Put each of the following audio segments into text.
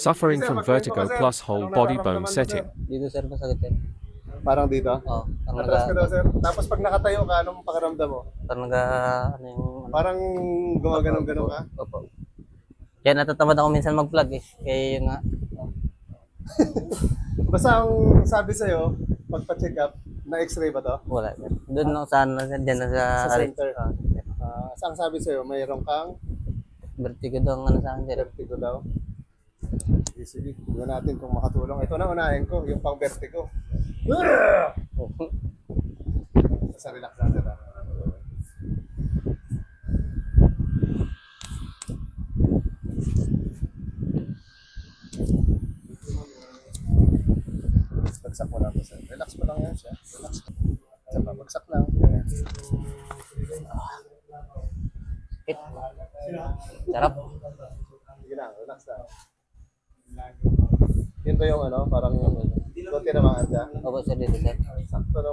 Suffering from vertigo plus whole body bone setting. Dito sir, masakit sir. Parang dito? Oo, parang Atras ka daw, sir. Tapos pag nakatayo ka, anong pakiramdam mo? parang ano yung... Parang gumaganong-ganon ka? Opo. Kaya natatamad ako minsan mag-vlog eh. Kaya yun nga. Basta ang sabi sa'yo, pagpa-check up, na-x-ray ba to? Wala sir. Doon lang sa ano sir, dyan na Sa center. Ah, Ang sabi sa'yo, mayroon kang vertigo daw ang ano sa akin sir. vertigo daw. Sige, tignan natin kung makatulong. Ito na unahin ko, yung pang vertigo. Basta relax natin. Bagsak mo lang po, sir. Relax mo lang yan siya. Relax. Saka bagsak lang. Sakit. Sarap. Sige lang, relax lang. Yun ba yung ano, parang konti na mga siya? Opo sir, dito sir. Sakto, no?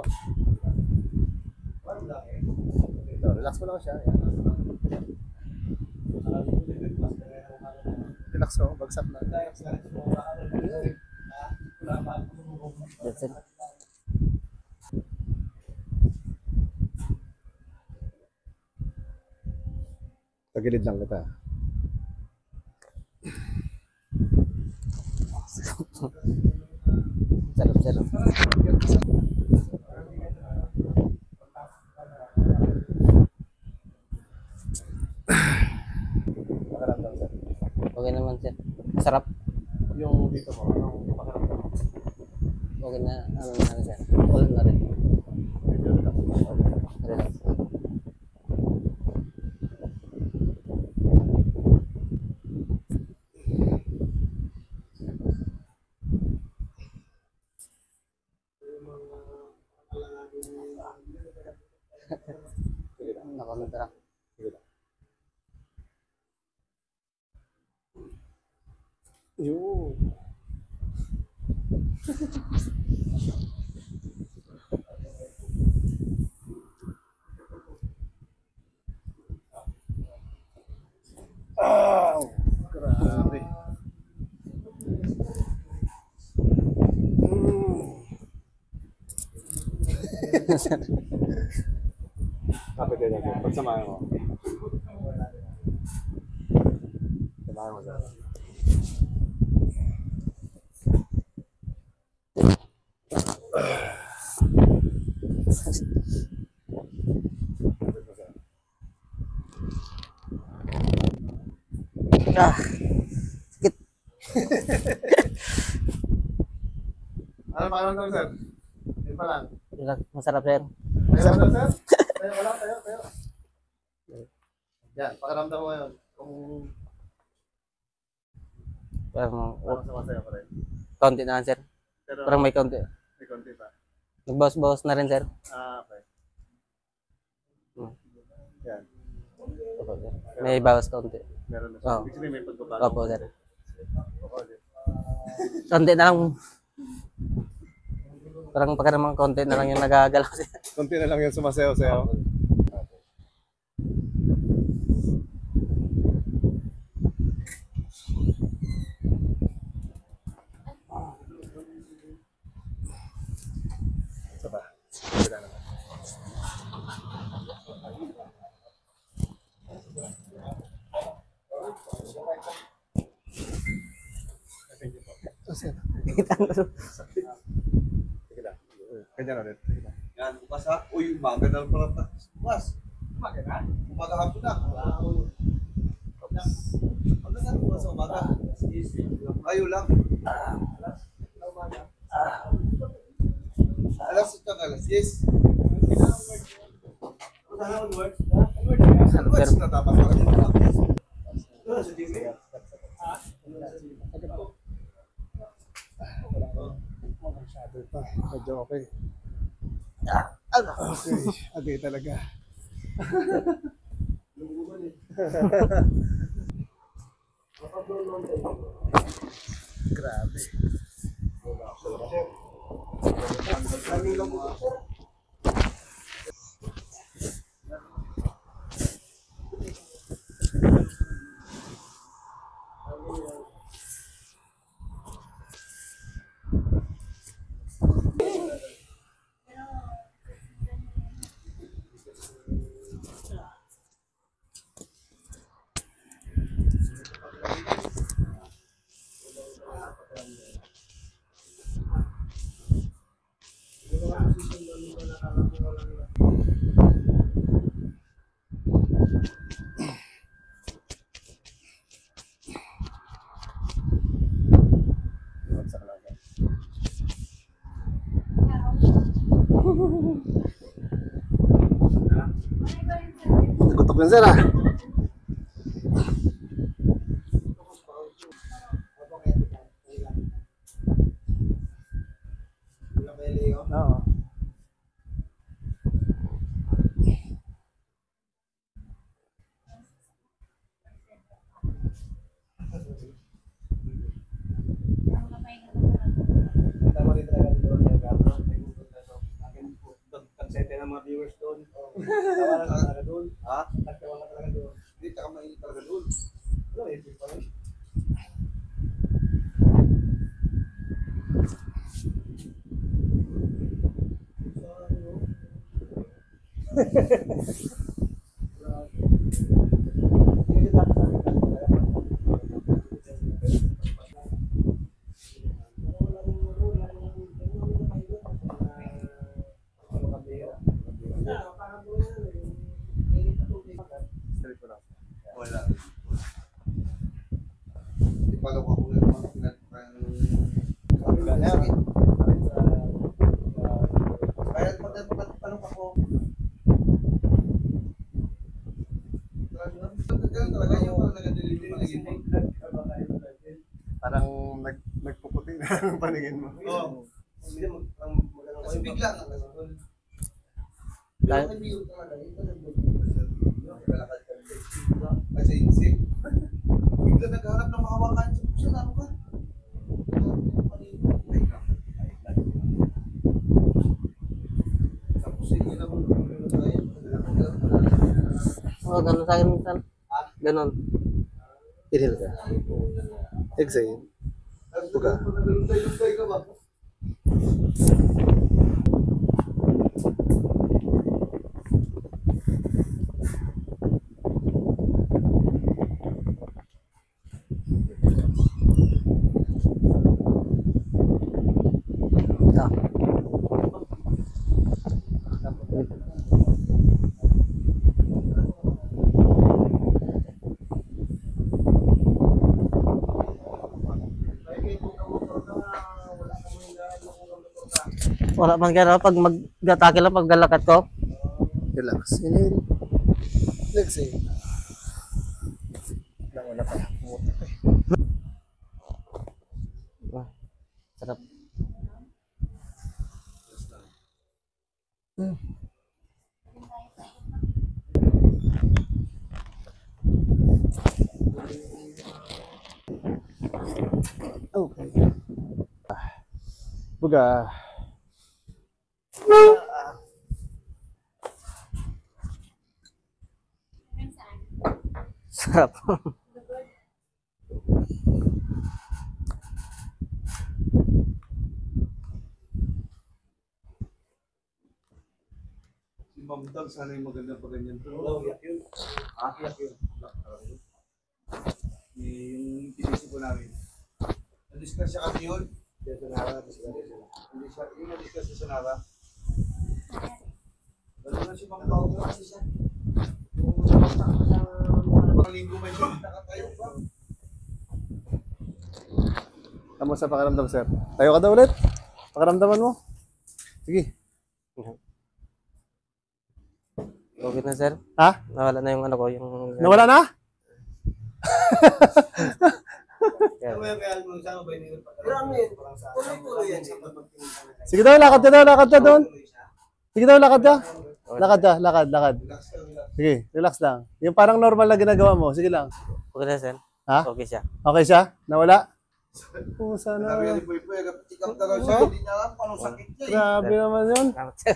Ito, relax mo lang siya. Yan. Relax mo, bagsak na. Dito sir. Tagilid lang kita. Sarap sir. Pakiramdam, sir. Okay naman sir. Masarap. Yung dito mo, anong pakiramdam mo? Okay na, ano na sir. All na rin. Medyo relax mo. Relax. Nakamitra. Sige lang. Yun. Oh, grabe. Kapit din natin. Pagsamahin mo. Samahin mo, sir. Ah, sakit. Ano pakiramdam, sir? Yun pa lang. Relax. Masarap sir. Tayo mo, sir? Tayo mo lang, tayo. Yan, pakiramdam mo yun. Kung Parang parang sumasayo pa rin. kaunti na lang sir. Pero Parang may kaunti. may konti pa. Nagbawas-bawas na rin sir. Ah, okay. Hmm. Yan. Opo sir. May bawas kaunti. Meron na siya. Oo. Ibig sabihin may pagbabago. Opo sir. Okay. Kaunti na lang. Parang pagkaramang kaunti na lang yung nagagalaw sir. Konti na lang yung sumasayaw-sayaw. Isa pa. Wala naman. Sige lang. Ganyan ulit. Sige lang. Yan, bukas ha. Uy, umaga na pala pa. Bukas. Umaga na? Umaga hapon na. Umaga na, bukas sa umaga. Ayaw lang. Alas 8 ka, alas 10. Onwards na dapat pala din. Sa TV. Masyado pa. Medyo okay. Ano? Okay. Okay talaga. Grabe. Nagutok yun, sir, ah. Oo. Tama rin talaga dito. Pagsete ng mga viewers doon. Tawa na talaga doon. Ha? Nagtawa na talaga doon. Hindi, taka mainit talaga doon. Ano, ito pa rin. Wala. Di pa ako ng mga pinag-sakit. Kaya pagtanong ako, talaga yung nag-deliver paningin mo. Parang nagpuputi na ang paningin mo. Oo. Kasi bigla na kasi. Kasi insik. Bigla naghahanap ng mahawakan sa puso. Ano ka? Tapos hindi na mo. Oo, ganun sa akin minsan. Ganun. Inhale ka. Exhale. Buga. Nagulunday ka ba? Ah. Wala man kaya pag mag-atake lang pag galakat ko. Relax. Inhale. Exhale. Wala pa. Ah, sarap. Okay. Buga. Sarap. Si Ma'am Tag, sana yung magandang paganyan. Oo, yak yun. Ah, yak yun. Yung tinisip ko namin. Na-discuss siya kami yun. Hindi siya na-discuss siya Nara. Gano'n na si Ma'am Tag kasi siya. Mga linggo may siya, nakatayo pa. Kamusta pakiramdam, sir? Tayo ka daw ulit. Pakiramdaman mo. Sige. Okay na, sir. Ha? Nawala na yung ano ko, yung... Nawala na? Sige daw, lakad ka daw, lakad ka doon. Sige daw, lakad ka. Lakad ka, lakad. Sige, relax lang. Yung parang normal na ginagawa mo, sige lang. Okay na, sir. Ha? Okay siya. Okay siya? Nawala? Oo, sana. Sabi ni Puy Puy, check up talaga siya, hindi niya alam kung anong sakit niya. Grabe naman yun. Salamat, sir.